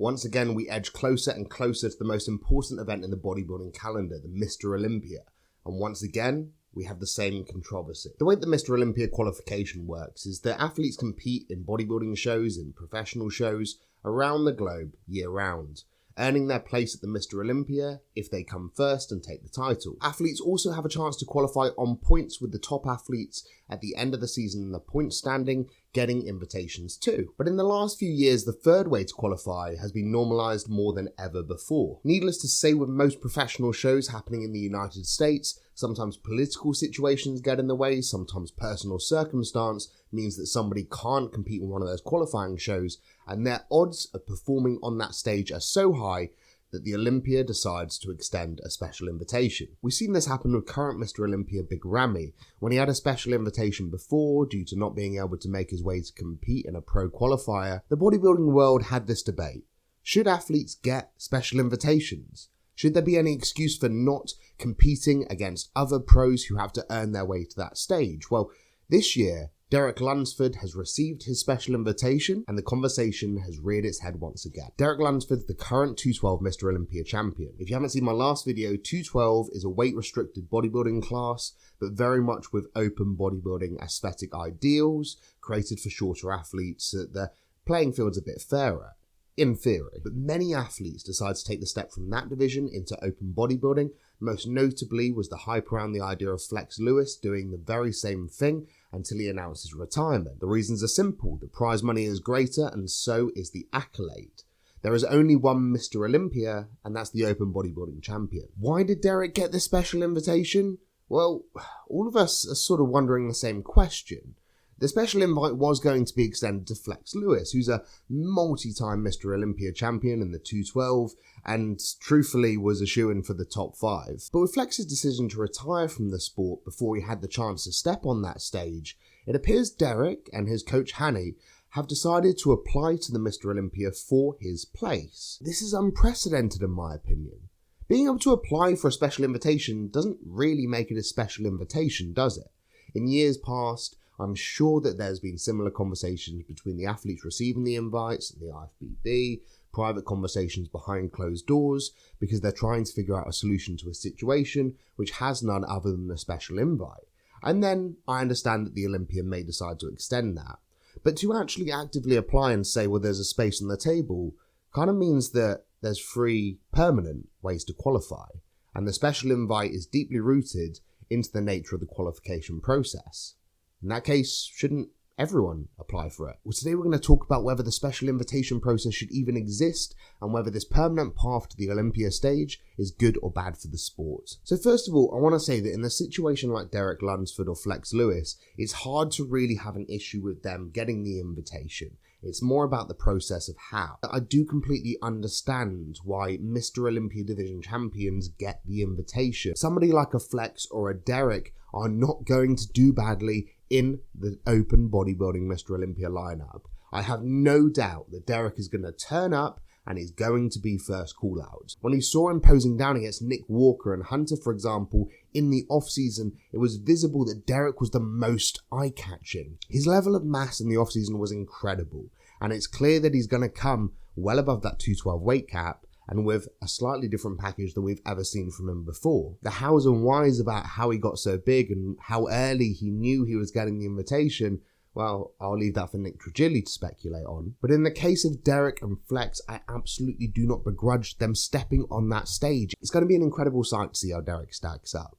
Once again, we edge closer and closer to the most important event in the bodybuilding calendar, the Mr Olympia. And once again, we have the same controversy. The way the Mr Olympia qualification works is that athletes compete in bodybuilding shows, in professional shows, around the globe, year-round, earning their place at the Mr Olympia if they come first and take the title. Athletes also have a chance to qualify on points with the top athletes at the end of the season in the point standing, getting invitations too. But in the last few years, the third way to qualify has been normalised more than ever before. Needless to say, with most professional shows happening in the United States, sometimes political situations get in the way, sometimes personal circumstance means that somebody can't compete in one of those qualifying shows, and their odds of performing on that stage are so high that the Olympia decides to extend a special invitation. We've seen this happen with current Mr Olympia Big Ramy. When he had a special invitation before, due to not being able to make his way to compete in a pro qualifier, the bodybuilding world had this debate. Should athletes get special invitations? Should there be any excuse for not competing against other pros who have to earn their way to that stage? Well, this year, Derek Lunsford has received his special invitation and the conversation has reared its head once again. Derek Lunsford, the current 212 Mr Olympia champion. If you haven't seen my last video, 212 is a weight-restricted bodybuilding class, but very much with open bodybuilding aesthetic ideals, created for shorter athletes so that the playing field's a bit fairer. In theory. But many athletes decide to take the step from that division into open bodybuilding. Most notably was the hype around the idea of Flex Lewis doing the very same thing until he announced his retirement. The reasons are simple. The prize money is greater and so is the accolade. There is only one Mr Olympia and that's the open bodybuilding champion. Why did Derek get this special invitation? Well, all of us are sort of wondering the same question. The special invite was going to be extended to Flex Lewis, who's a multi-time Mr Olympia champion in the 212 and truthfully was a shoo-in for the top 5. But with Flex's decision to retire from the sport before he had the chance to step on that stage, it appears Derek and his coach Hanny have decided to apply to the Mr Olympia for his place. This is unprecedented in my opinion. Being able to apply for a special invitation doesn't really make it a special invitation, does it? In years past, I'm sure that there's been similar conversations between the athletes receiving the invites and the IFBB, private conversations behind closed doors, because they're trying to figure out a solution to a situation which has none other than a special invite. And then I understand that the Olympia may decide to extend that. But to actually actively apply and say, well, there's a space on the table, kind of means that there's 3 permanent ways to qualify. And the special invite is deeply rooted into the nature of the qualification process. In that case, shouldn't everyone apply for it? Well, today we're going to talk about whether the special invitation process should even exist and whether this permanent path to the Olympia stage is good or bad for the sport. So first of all, I want to say that in a situation like Derek Lunsford or Flex Lewis, it's hard to really have an issue with them getting the invitation. It's more about the process of how. I do completely understand why Mr Olympia division champions get the invitation. Somebody like a Flex or a Derek are not going to do badly in the open bodybuilding Mr Olympia lineup. I have no doubt that Derek is going to turn up and is going to be first call out. When you saw him posing down against Nick Walker and Hunter, for example, in the off-season, it was visible that Derek was the most eye-catching. His level of mass in the off-season was incredible, and it's clear that he's going to come well above that 212 weight cap and with a slightly different package than we've ever seen from him before. The hows and whys about how he got so big and how early he knew he was getting the invitation, well, I'll leave that for Nick Trigilli to speculate on. But in the case of Derek and Flex, I absolutely do not begrudge them stepping on that stage. It's going to be an incredible sight to see how Derek stacks up.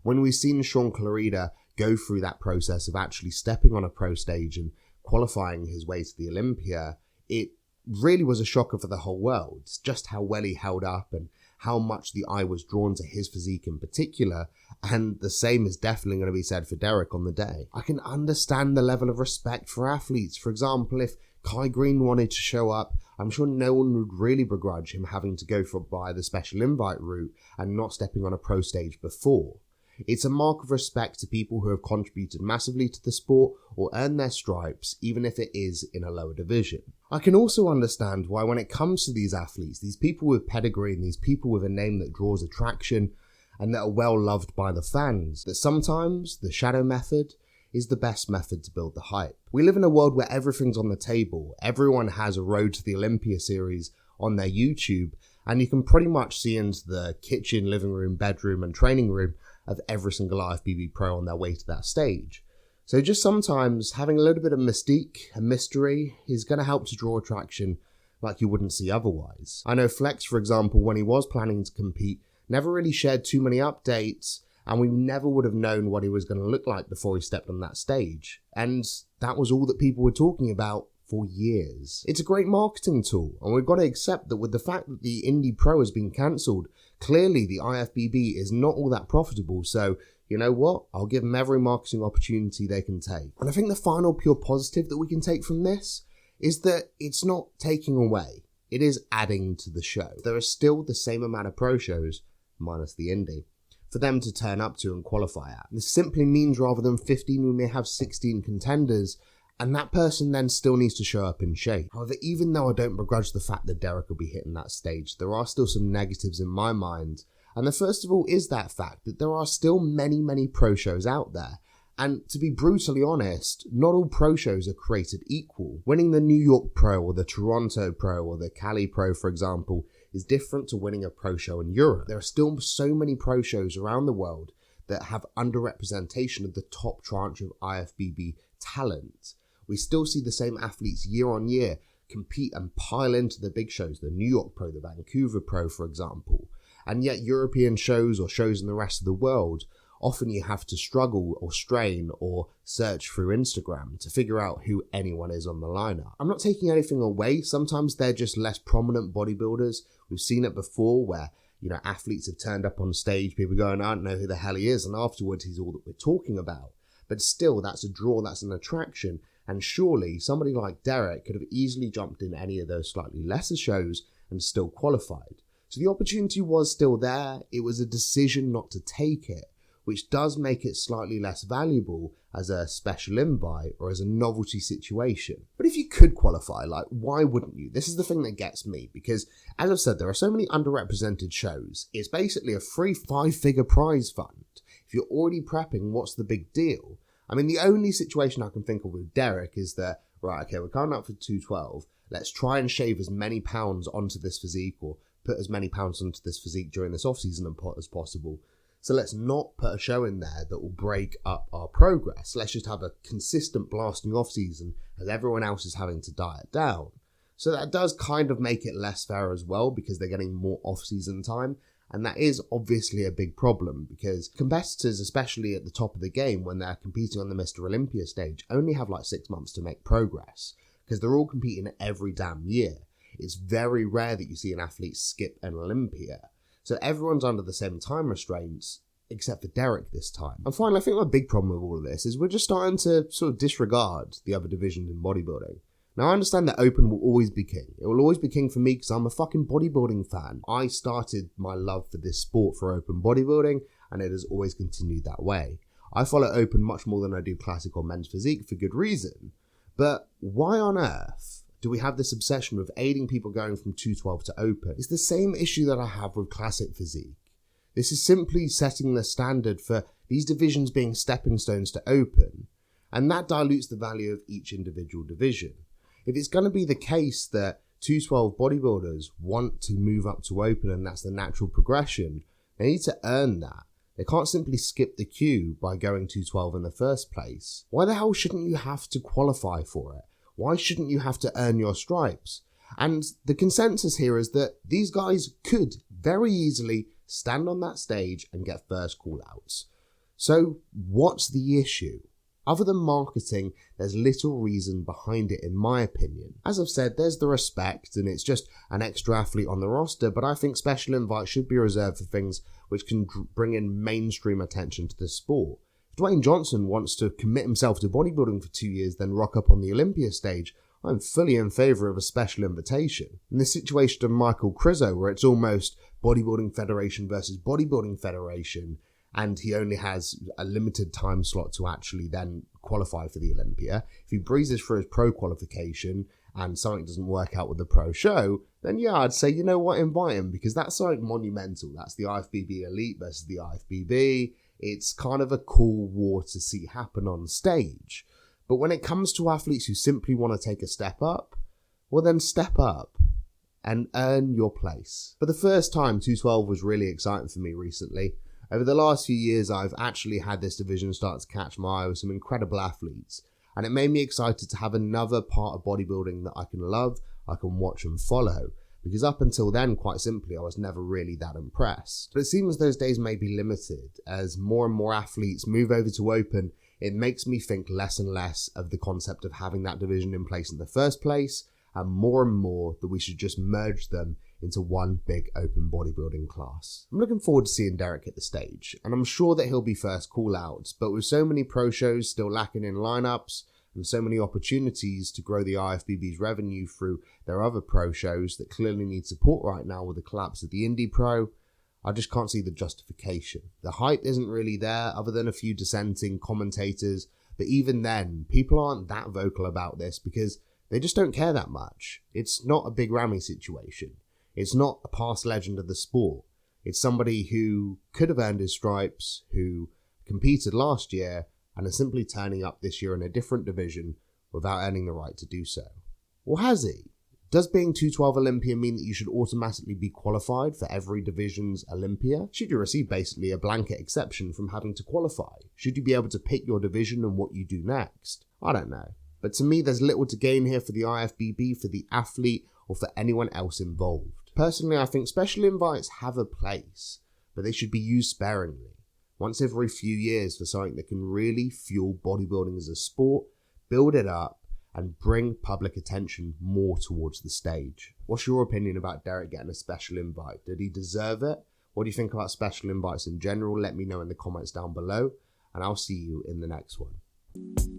When we've seen Sean Clarida go through that process of actually stepping on a pro stage and qualifying his way to the Olympia, it really was a shocker for the whole world. Just how well he held up and how much the eye was drawn to his physique in particular, and the same is definitely going to be said for Derek on the day. I can understand the level of respect for athletes. For example, if Kai Green wanted to show up, I'm sure no one would really begrudge him having to go by the special invite route and not stepping on a pro stage before. It's a mark of respect to people who have contributed massively to the sport or earned their stripes, even if it is in a lower division. I can also understand why when it comes to these athletes, these people with pedigree and these people with a name that draws attraction and that are well loved by the fans, that sometimes the shadow method is the best method to build the hype. We live in a world where everything's on the table. Everyone has a Road to the Olympia series on their YouTube, and you can pretty much see into the kitchen, living room, bedroom, and training room of every single IFBB pro on their way to that stage. So just sometimes having a little bit of mystique and mystery is going to help to draw attraction like you wouldn't see otherwise. I know Flex, for example, when he was planning to compete, never really shared too many updates, and we never would have known what he was going to look like before he stepped on that stage. And that was all that people were talking about for years. It's a great marketing tool, and we've got to accept that with the fact that the Indie Pro has been cancelled, clearly the IFBB is not all that profitable, so you know what? I'll give them every marketing opportunity they can take. And I think the final pure positive that we can take from this is that it's not taking away, it is adding to the show. There are still the same amount of pro shows, minus the Indie, for them to turn up to and qualify at. This simply means rather than 15, we may have 16 contenders, and that person then still needs to show up in shape. However, even though I don't begrudge the fact that Derek will be hitting that stage, there are still some negatives in my mind. And the first of all is that fact that there are still many pro shows out there. And to be brutally honest, not all pro shows are created equal. Winning the New York Pro or the Toronto Pro or the Cali Pro, for example, is different to winning a pro show in Europe. There are still so many pro shows around the world that have underrepresentation of the top tranche of IFBB talent. We still see the same athletes year on year compete and pile into the big shows, the New York Pro, the Vancouver Pro, for example. And yet European shows or shows in the rest of the world, often you have to struggle or strain or search through Instagram to figure out who anyone is on the lineup. I'm not taking anything away. Sometimes they're just less prominent bodybuilders. We've seen it before where, athletes have turned up on stage, people going, I don't know who the hell he is, and afterwards he's all that we're talking about. But still, that's a draw, that's an attraction. And surely somebody like Derek could have easily jumped in any of those slightly lesser shows and still qualified. So the opportunity was still there. It was a decision not to take it, which does make it slightly less valuable as a special invite or as a novelty situation. But if you could qualify, why wouldn't you? This is the thing that gets me, because as I've said, there are so many underrepresented shows. It's basically a free 5-figure prize fund. If you're already prepping, what's the big deal? I mean, the only situation I can think of with Derek is that, right, okay, we're coming up for 212. Let's try and shave as many pounds onto this physique or put as many pounds onto this physique during this off-season as possible. So let's not put a show in there that will break up our progress. Let's just have a consistent blasting off-season as everyone else is having to diet down. So that does kind of make it less fair as well because they're getting more off-season time. And that is obviously a big problem because competitors, especially at the top of the game when they're competing on the Mr Olympia stage, only have 6 months to make progress because they're all competing every damn year. It's very rare that you see an athlete skip an Olympia. So everyone's under the same time restraints, except for Derek this time. And finally, I think my big problem with all of this is we're just starting to sort of disregard the other divisions in bodybuilding. Now, I understand that open will always be king. It will always be king for me because I'm a fucking bodybuilding fan. I started my love for this sport for open bodybuilding, and it has always continued that way. I follow open much more than I do classic or men's physique for good reason. But why on earth do we have this obsession with aiding people going from 212 to open? It's the same issue that I have with classic physique. This is simply setting the standard for these divisions being stepping stones to open, and that dilutes the value of each individual division. If it's going to be the case that 212 bodybuilders want to move up to open and that's the natural progression, they need to earn that. They can't simply skip the queue by going 212 in the first place. Why the hell shouldn't you have to qualify for it? Why shouldn't you have to earn your stripes? And the consensus here is that these guys could very easily stand on that stage and get first call-outs. So what's the issue? Other than marketing, there's little reason behind it in my opinion. As I've said, there's the respect and it's just an extra athlete on the roster, but I think special invites should be reserved for things which can bring in mainstream attention to the sport. If Dwayne Johnson wants to commit himself to bodybuilding for 2 years, then rock up on the Olympia stage, I'm fully in favour of a special invitation. In the situation of Michael Crizzo, where it's almost Bodybuilding Federation versus Bodybuilding Federation, and he only has a limited time slot to actually then qualify for the Olympia. If he breezes through his pro qualification and something doesn't work out with the pro show, then yeah, I'd say, you know what, invite him, because that's something monumental. That's the IFBB Elite versus the IFBB. It's kind of a cool war to see happen on stage. But when it comes to athletes who simply want to take a step up, well then step up. and earn your place. For the first time, 212 was really exciting for me recently. Over the last few years, I've actually had this division start to catch my eye with some incredible athletes, and it made me excited to have another part of bodybuilding that I can love, I can watch and follow, because up until then, quite simply, I was never really that impressed. But it seems those days may be limited. As more and more athletes move over to open, it makes me think less and less of the concept of having that division in place in the first place, and more that we should just merge them into one big open bodybuilding class. I'm looking forward to seeing Derek hit the stage, and I'm sure that he'll be first call out, but with so many pro shows still lacking in lineups, and so many opportunities to grow the IFBB's revenue through their other pro shows that clearly need support right now with the collapse of the Indie Pro, I just can't see the justification. The hype isn't really there other than a few dissenting commentators, but even then, people aren't that vocal about this because they just don't care that much. It's not a big Ramy situation. It's not a past legend of the sport. It's somebody who could have earned his stripes, who competed last year, and is simply turning up this year in a different division without earning the right to do so. Or has he? Does being 212 Olympia mean that you should automatically be qualified for every division's Olympia? Should you receive basically a blanket exception from having to qualify? Should you be able to pick your division and what you do next? I don't know. But to me, there's little to gain here for the IFBB, for the athlete, or for anyone else involved. Personally, I think special invites have a place, but they should be used sparingly. Once every few years for something that can really fuel bodybuilding as a sport, build it up, and bring public attention more towards the stage. What's your opinion about Derek getting a special invite? Did he deserve it? What do you think about special invites in general? Let me know in the comments down below, and I'll see you in the next one.